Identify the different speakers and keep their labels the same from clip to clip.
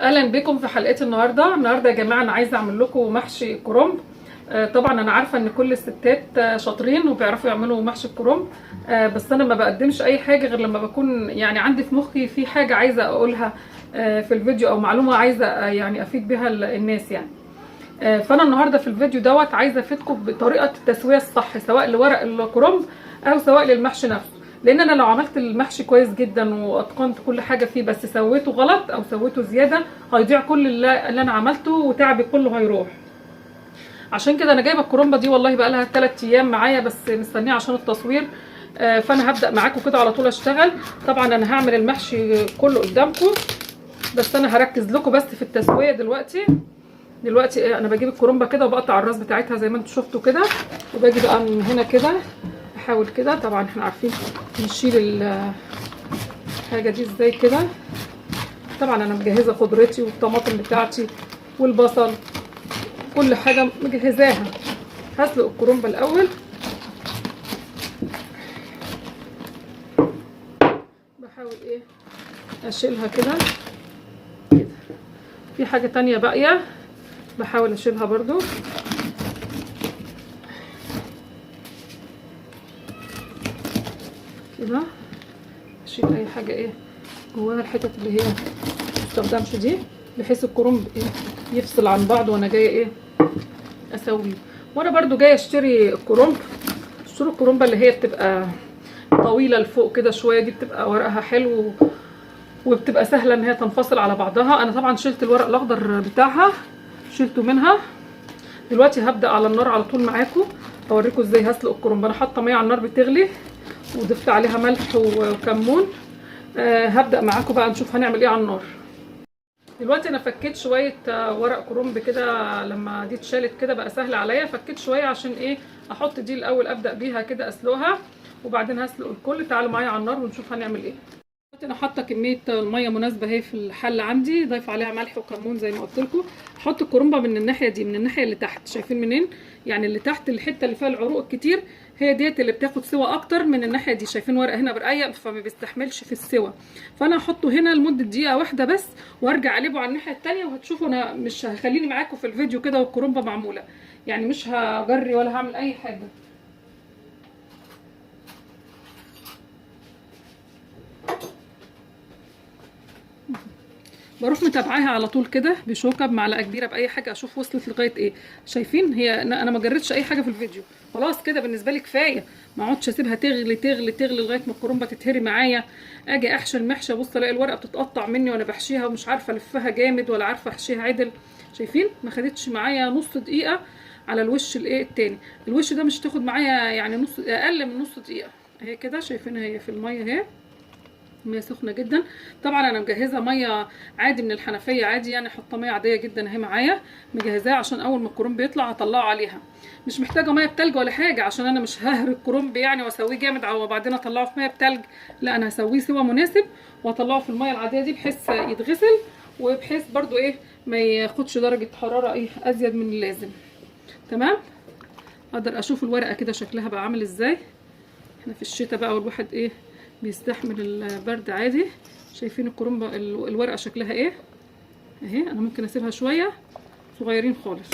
Speaker 1: اهلا بكم في حلقه النهارده يا جماعه. انا عايزه اعمل لكم محشي كرنب. طبعا انا عارفه ان كل الستات شاطرين وبيعرفوا يعملوا محشي الكرنب. بس انا ما بقدمش اي حاجه غير لما بكون يعني عندي في مخي في حاجه عايزه اقولها في الفيديو، او معلومه عايزه يعني افيد بها الناس يعني. فانا النهارده في الفيديو دوت عايزه افيدكم بطريقه التسويه الصح، سواء لورق الكرنب او سواء للمحشي نفسه. لان انا لو عملت المحشي كويس جدا واتقنت كل حاجه فيه بس سويته غلط او سويته زياده هيضيع كل اللي انا عملته وتعبي كله هيروح. عشان كده انا جايبه الكرنبه دي والله بقى لها 3 ايام معايا بس مستنيه عشان التصوير. فانا هبدا معاكم كده على طول اشتغل. طبعا انا هعمل المحشي كله قدامكم بس انا هركز لكم بس في التسويه دلوقتي انا بجيب الكرنبه كده وبقطع الراس بتاعتها زي ما انتم شفتوا كده، وباجي بقى من هنا كده احاول كده. طبعا احنا عارفين نشيل الحاجه دي ازاي كده. طبعا انا مجهزه خضرتي والطماطم بتاعتي والبصل، كل حاجه مجهزاها. هسلق الكرنبه الاول، بحاول اشيلها كده. في حاجه تانية باقيه بحاول اشيلها برضو كده. اشيل اي حاجه جواها، الحتت اللي هي مستخدمش دي، بحيث الكرنب يفصل عن بعض وانا جايه اسويه. وانا برضو جايه اشتري الكرنبه اللي هي بتبقى طويله لفوق كده شويه، دي بتبقى ورقها حلو وبتبقى سهله ان هي تنفصل على بعضها. انا طبعا شلت الورق الاخضر بتاعها، شلته منها. دلوقتي هبدا على النار على طول معاكم اوريكم ازاي هسلق الكرنبه. انا حاطه ميه على النار بتغلي وضفت عليها ملح وكمون. هبدا معاكم بقى نشوف هنعمل ايه على النار. دلوقتي انا فكيت شويه ورق كرنب كده، لما دي اتشالت كده بقى سهل عليا. فكيت شويه عشان احط دي الاول، ابدا بيها كده اسلقها وبعدين هسلق الكل. تعالوا معايا على النار ونشوف هنعمل ايه. دلوقتي انا حاطه كميه الميه مناسبه اهي في الحله عندي، ضايفه عليها ملح وكمون زي ما قلت لكم. احط الكرنبه من الناحيه دي، من الناحيه اللي تحت. شايفين منين؟ يعني اللي تحت الحته اللي فيها العروق الكتير هي ديت اللي بتاخد سوا اكتر من الناحيه دي. شايفين ورق هنا برقيق فما بيستحملش في السوا، فانا هحطه هنا لمده دقيقه واحده بس وارجع اقلبه على الناحيه الثانيه. وهتشوفوا انا مش هخليني معاكم في الفيديو كده والكرنبه معموله، يعني مش هجري ولا هعمل اي حاجه. بروح متابعاها على طول كده بشوكه بمعلقه كبيره باي حاجه، اشوف وصلت لغايه ايه. شايفين هي انا ما جريتش اي حاجه في الفيديو. خلاص كده بالنسبه لي كفايه، ما اقعدش اسيبها تغلي تغلي تغلي لغايه ما الكرنبه تتهري معايا. اجي احشي المحشي ابص الاقي الورقه بتتقطع مني وانا بحشيها ومش عارفه الفها جامد ولا عارفه احشيها عدل. شايفين ما خدتش معايا نص دقيقه على الوش التاني. الوش ده مش تاخد معايا يعني اقل من نص دقيقه اهي كده. شايفينها هي في الميه اهي، ميه سخنه جدا. طبعا انا مجهزه ميه عادي من الحنفيه عادي، يعني حاطه ميه عاديه جدا اهي معايا مجهزاها عشان اول ما الكرنب بيطلع هطلعه عليها. مش محتاجه ميه بتلج ولا حاجه عشان انا مش ههري الكرنب يعني واسويه جامد وبعدين اطلعه في ميه بتلج. لا انا هسويه سوا مناسب واطلعه في الميه العاديه دي بحيث يتغسل وبحيث برضو ما ياخدش درجه حراره ازيد من اللازم. تمام. اقدر اشوف الورقه كده شكلها بقى عامل ازاي. احنا في الشتاء بقى والواحد بيستحمل البرد عادي. شايفين الكرنبه الورقه شكلها اهي. انا ممكن اسيبها شويه صغيرين خالص.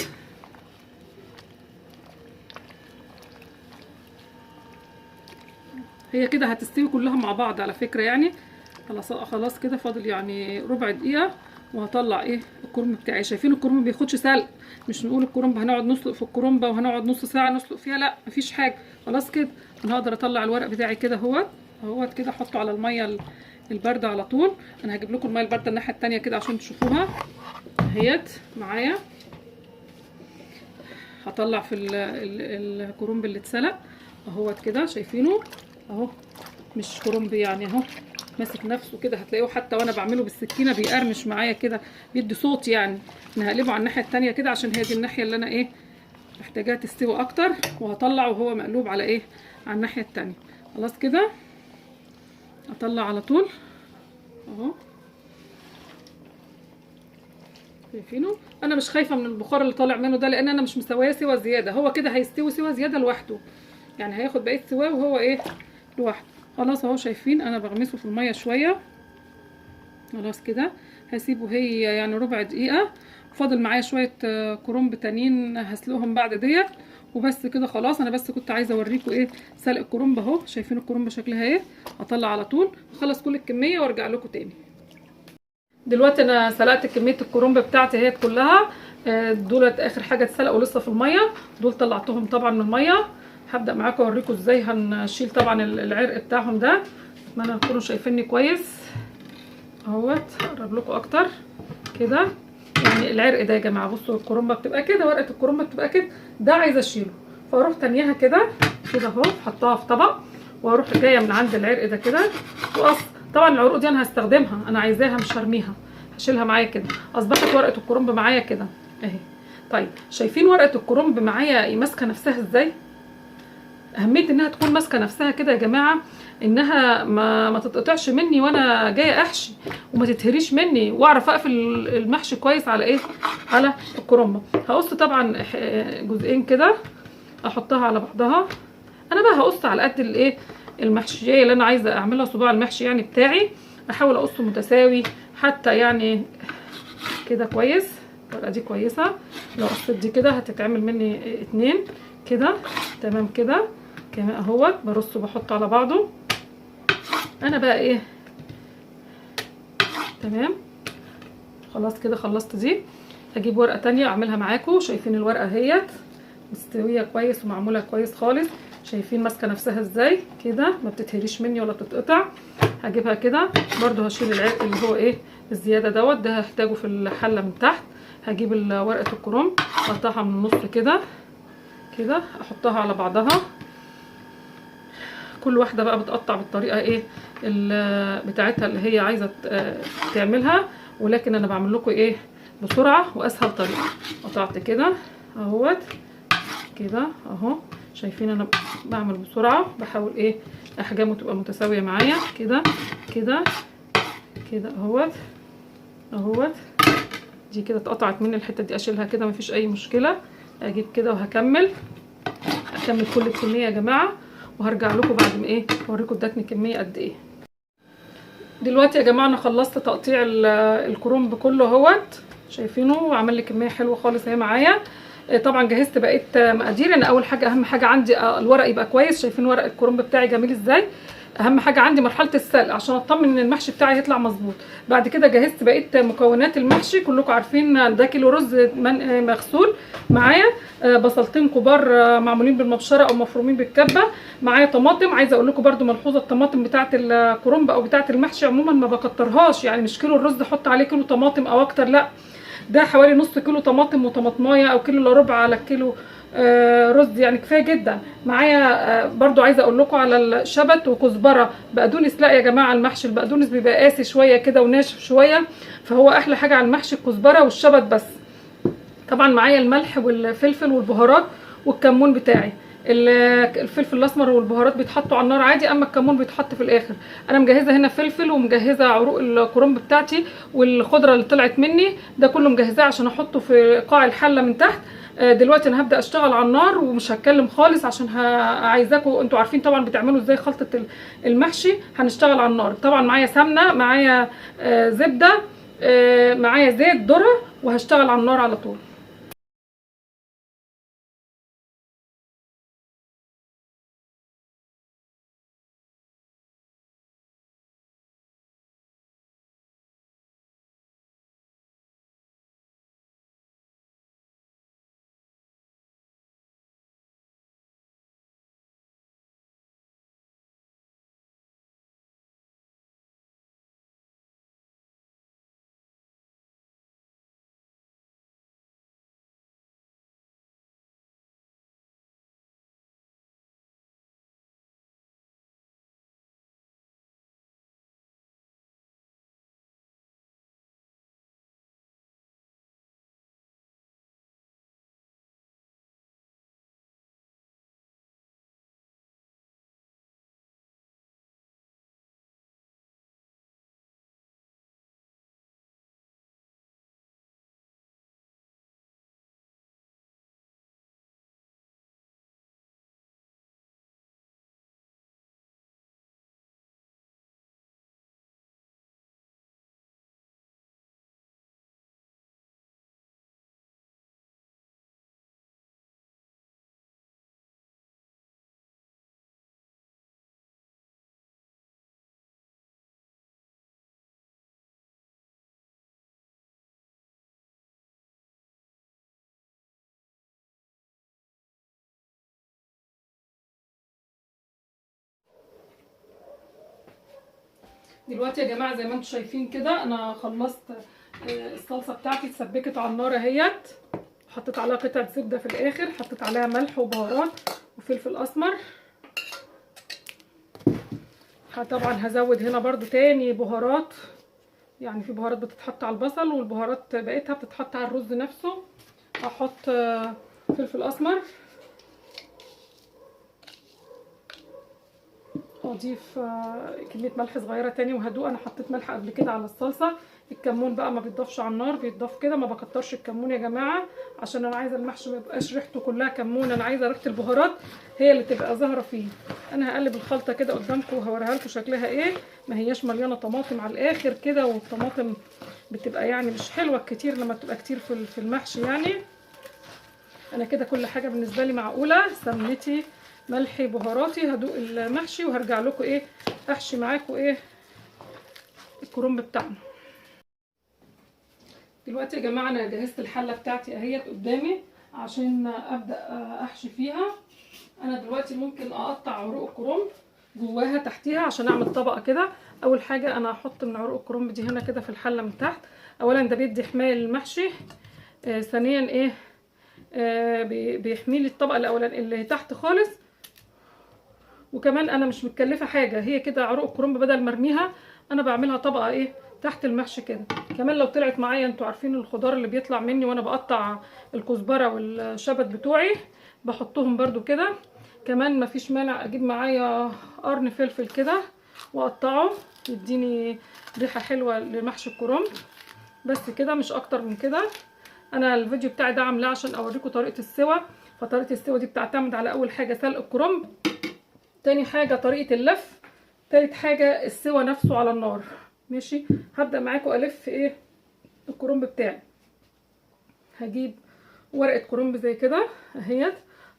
Speaker 1: هي كده هتستوي كلها مع بعض على فكره يعني. خلاص كده فاضل يعني ربع دقيقه وهطلع الكرنب بتاعي. شايفين الكرنب ما بياخدش سلق، مش نقول الكرنب هنقعد نسلق في الكرنبه وهنقعد نص ساعه نسلق فيها، لا مفيش حاجه. خلاص كده انا هقدر اطلع الورق بتاعي كده اهوت كده، احطه على الميه البارده على طول. انا هجيب لكم الميه البارده الناحيه الثانيه كده عشان تشوفوها اهيت معايا. هطلع في الكرنب اللي اتسلق اهوت كده. شايفينه اهو، مش كرنب يعني اهو ماسك نفسه كده. هتلاقوه حتى وانا بعمله بالسكينه بيقرمش معايا كده، بيدي صوت يعني. انا هقلبه على الناحيه الثانيه كده عشان هي دي الناحيه اللي انا محتاجاها تستوي اكتر، وهطلع وهو مقلوب على على الناحيه الثانيه. خلاص كده اطلع على طول اهو. شايفينه انا مش خايفه من البخار اللي طالع منه ده لان انا مش مسويه سوا زياده. هو كده هيستوي سوا زياده لوحده، يعني هياخد بقيه سواه وهو لوحده. خلاص اهو. شايفين انا بغمسه في الميه شويه. خلاص كده هسيبه هي يعني ربع دقيقه. فاضل معايا شويه كرنب تانيين هسلقهم بعد ديت وبس كده خلاص. انا بس كنت عايزه اوريكم ايه سلق الكرنب اهو. شايفين الكرنب شكلها ايه؟ اطلع على طول اخلص كل الكميه وارجع لكم تاني. دلوقتي انا سلقت كميه الكرنب بتاعتي اهي كلها. دولت اخر حاجه اتسلقوا لسه في الميه. دول طلعتهم طبعا من الميه. هبدا معاكم اوريكم ازاي هنشيل طبعا العرق بتاعهم ده. اتمنى تكونوا شايفيني كويس اهوت. اقرب لكم اكتر كده. يعني العرق ده يا جماعه بصوا الكرنبه بتبقى كده، ورقه الكرنبه بتبقى كده، ده عايزه اشيله. فاروح تانيها كده كده اهو، حطها في طبق واروح جايه من عند العرق ده كده وقص. طبعا العروق دي انا هستخدمها، انا عايزاها مش هرميها، هشيلها معايا كده. اصبحت ورقه الكرنب معايا كده اهي. طيب شايفين ورقه الكرنب معايا ماسكه نفسها ازاي؟ اهميه انها تكون ماسكه نفسها كده يا جماعه، انها ما تتقطعش مني وانا جايه احشي، وما تتهريش مني، واعرف اقفل المحشي كويس على ايه؟ على الكرنبه. هقص طبعا جزئين كده احطها على بعضها. انا بقى هقص على قد الايه المحشيه اللي انا عايزه اعملها، صباع المحشي يعني بتاعي. احاول اقصه متساوي حتى يعني كده كويس. الورقه دي كويسه، لو قصيت دي كده هتتعمل مني اتنين كده تمام كده كمان اهوت. برصه بحطه على بعضه. انا بقى ايه تمام خلاص كده خلصت دي. هجيب ورقه تانية اعملها معاكم. شايفين الورقه اهيت مستويه كويس ومعموله كويس خالص. شايفين ماسكه نفسها ازاي كده، ما بتتهريش مني ولا بتتقطع. هجيبها كده برضو هشيل العرق اللي هو ايه الزياده دوت، ده هحتاجه في الحله من تحت. هجيب ورقه الكرنب اقطعها من النص كده كده، احطها على بعضها. كل واحده بقى بتقطع بالطريقه ايه بتاعتها اللي هي عايزه تعملها، ولكن انا بعمل لكم ايه بسرعه واسهل طريقه. قطعت كده اهوت كده اهو. شايفين انا بعمل بسرعه، بحاول ايه احجامه تبقى متساويه معايا كده كده كده اهوت اهوت. دي كده اتقطعت مني الحته دي اشيلها كده مفيش اي مشكله. اجيب كده وهكمل كل الكميه يا جماعه، وهرجع لكم بعد ما ايه اوريكم ادتني كميه قد ايه. دلوقتي يا جماعه انا خلصت تقطيع الكرنب كله اهوت. شايفينه وعمل لي كميه حلوه خالص اهي معايا. طبعا جهزت بقيت مقادير. انا اول حاجه اهم حاجه عندي الورق يبقى كويس. شايفين ورق الكرنب بتاعي جميل ازاي؟ اهم حاجه عندي مرحله السلق عشان اطمن ان المحشي بتاعي يطلع مظبوط. بعد كده جهزت بقيه مكونات المحشي. كلكم عارفين ده كيلو رز مغسول معايا، بصلتين كبار معمولين بالمبشره او مفرومين بالكبه، معايا طماطم. عايزه اقول لكم برده ملحوظه، الطماطم بتاعه الكرنب او بتاعه المحشي عموما ما بكترهاش، يعني مش كيلو الرز احط عليه كيلو طماطم او اكتر، لا ده حوالي نص كيلو طماطم وطماطمايه او كيلو الا ربع على الكيلو رز، يعني كفايه جدا معايا. برضو عايزه اقول لكم على الشبت وكزبره بقدونس. لا يا جماعه المحشي البقدونس بيبقى قاسي شويه كده وناشف شويه، فهو احلى حاجه على المحشي الكزبره والشبت بس. طبعا معايا الملح والفلفل والبهارات والكمون بتاعي. الفلفل الاسمر والبهارات بيتحطوا على النار عادي، اما الكمون بيتحط في الاخر. انا مجهزه هنا فلفل ومجهزه عروق الكرنب بتاعتي والخضره اللي طلعت مني، ده كله مجهزاه عشان احطه في قاع الحله من تحت. دلوقتي انا هبدا اشتغل على النار ومش هتكلم خالص عشان عايزاكم انتوا عارفين طبعا بتعملوا ازاي خلطه المحشي. هنشتغل على النار. طبعا معايا سمنه، معايا زبده، معايا زيت ذره، وهشتغل على النار على طول. دلوقتي يا جماعه زي ما انتم شايفين كده انا خلصت الصلصه بتاعتي اتسبكت على النار اهيت. حطيت عليها قطعه زبده في الاخر، حطيت عليها ملح وبهارات وفلفل اسمر. طبعا هزود هنا برضو تاني بهارات، يعني في بهارات بتتحط على البصل والبهارات بقيتها بتتحط على الرز نفسه. هحط فلفل اسمر، واضيف كميه ملح صغيره تاني وهدوء. انا حطيت ملح قبل كده على الصلصه. الكمون بقى ما بيتضافش على النار، بيتضاف كده. ما بكترش الكمون يا جماعه عشان انا عايزه المحشي ما يبقاش ريحته كلها كمون، انا عايزه ريحه البهارات هي اللي تبقى ظاهره فيه. انا هقلب الخلطه كده قدامكم وهوريها لكم شكلها ايه. ما هياش مليانه طماطم على الاخر كده، والطماطم بتبقى يعني مش حلوه كتير لما تبقى كتير في المحشي يعني. انا كده كل حاجه بالنسبه لي معقوله، سمنتي ملحي بهاراتي. هدوق المحشي وهرجع لكم ايه احشي معاكم ايه الكرنب بتاعنا. دلوقتي يا جماعه انا جهزت الحله بتاعتي اهيت قدامي عشان ابدا احشي فيها. انا دلوقتي ممكن اقطع عروق الكرنب جواها تحتيها عشان اعمل طبقه كده. اول حاجه انا هحط من عروق الكرنب دي هنا كده في الحله من تحت. اولا ده بيدي حمايه للمحشي، ثانيا ايه بيحمي لي الطبقه الاولانيه اللي تحت خالص. وكمان انا مش متكلفه حاجه، هي كده عروق الكرنب بدل ما ارميها انا بعملها طبقه ايه تحت المحشي كده. كمان لو طلعت معايا، انتوا عارفين الخضار اللي بيطلع مني وانا بقطع الكزبره والشبت بتوعي بحطهم برده كده. كمان مفيش مانع اجيب معايا قرن فلفل كده واقطعه يديني ريحه حلوه لمحشي الكرنب. بس كده مش اكتر من كده. انا الفيديو بتاعي ده عاملاه عشان اوريكم طريقه السوا. فطريقه السوا دي بتعتمد على اول حاجه سلق الكرنب، تاني حاجه طريقه اللف، تالت حاجه السوا نفسه على النار. ماشي، هبدا معاكم الف ايه الكرنب بتاعي. هجيب ورقه كرنب زي كده اهيت،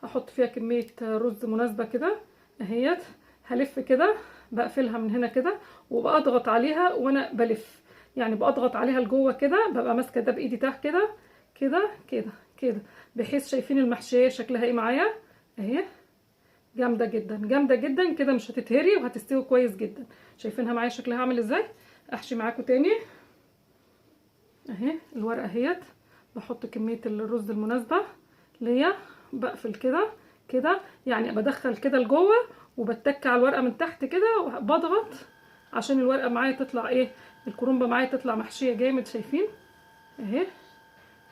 Speaker 1: احط فيها كميه رز مناسبه كده اهيت. هلف كده بقفلها من هنا كده وبضغط عليها وانا بلف، يعني بضغط عليها لجوه كده، ببقى ماسكه ده بايدي تحت كده كده كده كده، بحيث شايفين المحشيه شكلها ايه معايا اهي. جامده جدا جامده جدا كده، مش هتتهري وهتستوي كويس جدا. شايفينها معايا شكلها عامل ازاي؟ احشي معاكم تاني اهي. الورقه اهيت، بحط كميه الرز المناسبه ليا، بقفل كده كده، يعني بدخل كده لجوه وبتك على الورقه من تحت كده وبضغط عشان الورقه معايا تطلع ايه الكرنبه معايا تطلع محشيه جامد. شايفين اهي،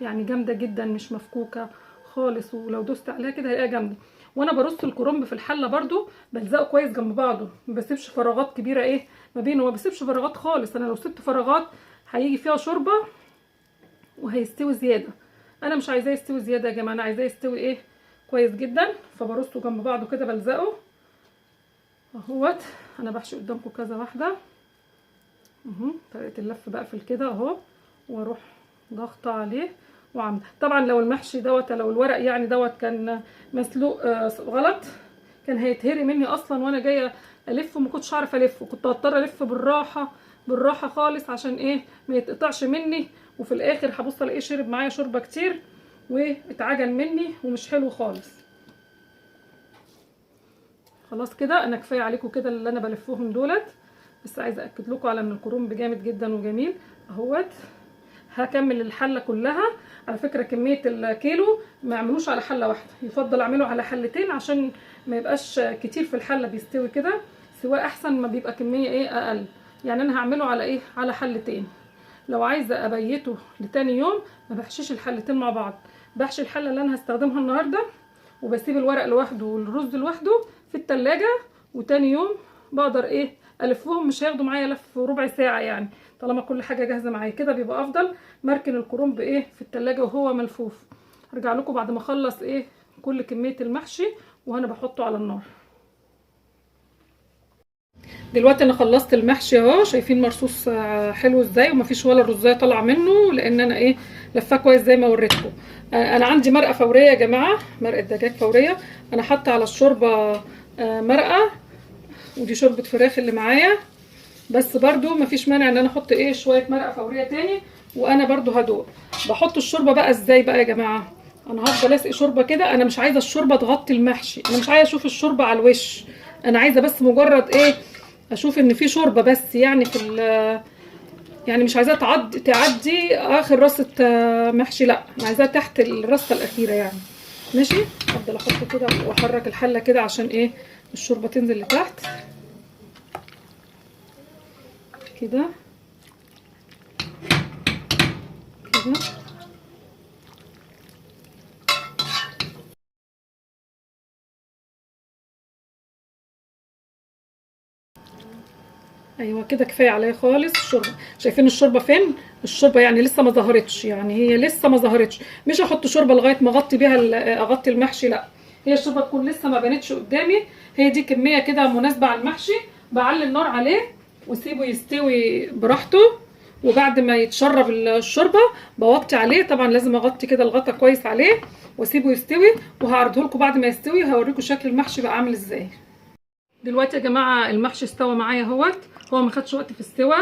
Speaker 1: يعني جامده جدا مش مفكوكه خالص، ولو دوست عليها كده هيبقى جامده. وانا برص الكرنب في الحله برده بلزقه كويس جنب بعضه، ما بسيبش فراغات كبيره ايه ما بينه، ما بسيبش فراغات خالص. انا لو سبت فراغات هيجي فيها شوربه وهيستوي زياده. انا مش عايزاه يستوي زياده يا جماعه، انا عايزاه يستوي ايه كويس جدا. فبرصه جنب بعضه كده بلزقه اهوت. انا بحشي قدامكم كذا واحده طريقه اللف بقفل كده اهو واروح ضغطه عليه وعامله. طبعا لو المحشي دوت لو الورق يعني دوت كان مسلوق غلط كان هيتهري مني اصلا وانا جايه الف، وما كنتش عارفه الفه، كنت هضطر الف بالراحه بالراحه خالص عشان ايه ما يتقطعش مني، وفي الاخر هبص الاقيه شرب معايا شوربه كتير واتعجن مني ومش حلو خالص. خلاص كده انا كفايه عليكم كده اللي انا بلفهم دولت. بس عايزه اكد لكم على ان الكرنب جامد جدا وجميل اهوت. هكمل الحله كلها. على فكره كميه الكيلو ما اعملوش على حله واحده، يفضل اعمله على حلتين عشان ما يبقاش كتير في الحله، بيستوي كده سواء احسن ما بيبقى كميه ايه اقل. يعني انا هعمله على ايه على حلتين. لو عايزه ابيته لتاني يوم ما بحشيش الحلتين مع بعض، بحشي الحله اللي انا هستخدمها النهارده وبسيب الورق لوحده والرز لوحده في التلاجة، وتاني يوم بقدر ايه الفهم. مش هياخدوا معايا لف ربع ساعه يعني، طالما كل حاجه جاهزه معايا كده بيبقى افضل. مركن الكرنب ايه في التلاجة وهو ملفوف. هرجع لكم بعد ما اخلص ايه كل كميه المحشي وانا بحطه على النار. دلوقتي انا خلصت المحشي اهو، شايفين مرصوص حلو ازاي ومفيش ولا رزايه طالعه منه، لان انا ايه لفاه كويس زي ما وريتكم. انا عندي مرقه فوريه يا جماعه، مرقه دجاج فوريه. انا حاطه على الشوربه مرقه، ودي شوربه فراخ اللي معايا. بس برضو مفيش مانع ان انا احط ايه شويه مرقه فوريه تاني. وانا برضو هدوق. بحط الشوربه بقى ازاي بقى يا جماعه؟ انا هفضل اسقي شوربه كده. انا مش عايزه الشوربه تغطي المحشي، انا مش عايزه اشوف الشوربه على الوش، انا عايزه بس مجرد ايه اشوف ان في شوربه بس يعني يعني مش عايزاها تعدي اخر رصه محشي، لا انا عايزاها تحت الرصه الاخيره يعني. ماشي. افضل احط كده واحرك الحله كده عشان ايه الشوربه تنزل لتحت كده كده. ايوه كده كفايه عليا خالص الشوربه. شايفين الشوربه فين؟ الشوربه يعني لسه ما ظهرتش، يعني هي لسه ما ظهرتش. مش هحط شوربه لغايه ما اغطي بيها اغطي المحشي، لا هي الشوربه تكون لسه ما بانتش قدامي. هي دي كميه كده مناسبه على المحشي. بعلي النار عليه واسيبه يستوي براحته. وبعد ما يتشرب الشوربه بوطي عليه، طبعا لازم اغطي كده الغطا كويس عليه واسيبه يستوي. وهعرضه لكم بعد ما يستوي، هوريكم شكل المحشي بقى عامل ازاي. دلوقتي يا جماعه المحشي استوى معايا اهوت. هو ما خدش وقت في السوا.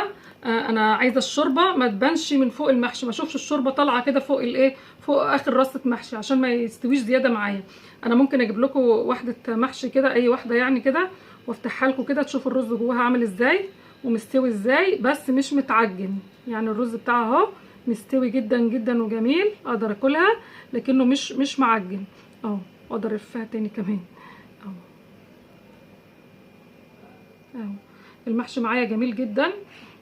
Speaker 1: انا عايزه الشوربه ما تبانش من فوق المحشي، ما اشوفش الشوربه طالعه كده فوق الايه، فوق اخر رصه محشي عشان ما يستويش زياده معايا. انا ممكن اجيب لكم واحده محشي كده، اي واحده يعني كده، وافتحها لكم كده تشوفوا الرز جواها عامل ازاي ومستوي ازاي، بس مش متعجن. يعني الرز بتاعها اهو مستوي جدا جدا وجميل، اقدر اكلها لكنه مش معجن اهو. اقدر الفها تاني كمان اهو. اهو المحشي معايا جميل جدا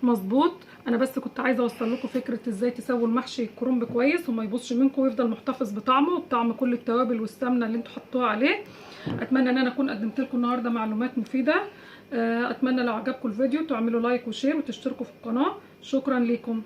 Speaker 1: مظبوط. انا بس كنت عايزه اوصل لكم فكره ازاي تسووا المحشي الكرنب كويس وما يبوظش منكم ويفضل محتفظ بطعمه وبطعم كل التوابل والسمنه اللي انتوا حطوها عليه. اتمنى ان انا اكون قدمت لكم النهارده معلومات مفيده. اتمنى لو عجبكم الفيديو تعملوا لايك وشير وتشتركوا في القناه. شكرا لكم.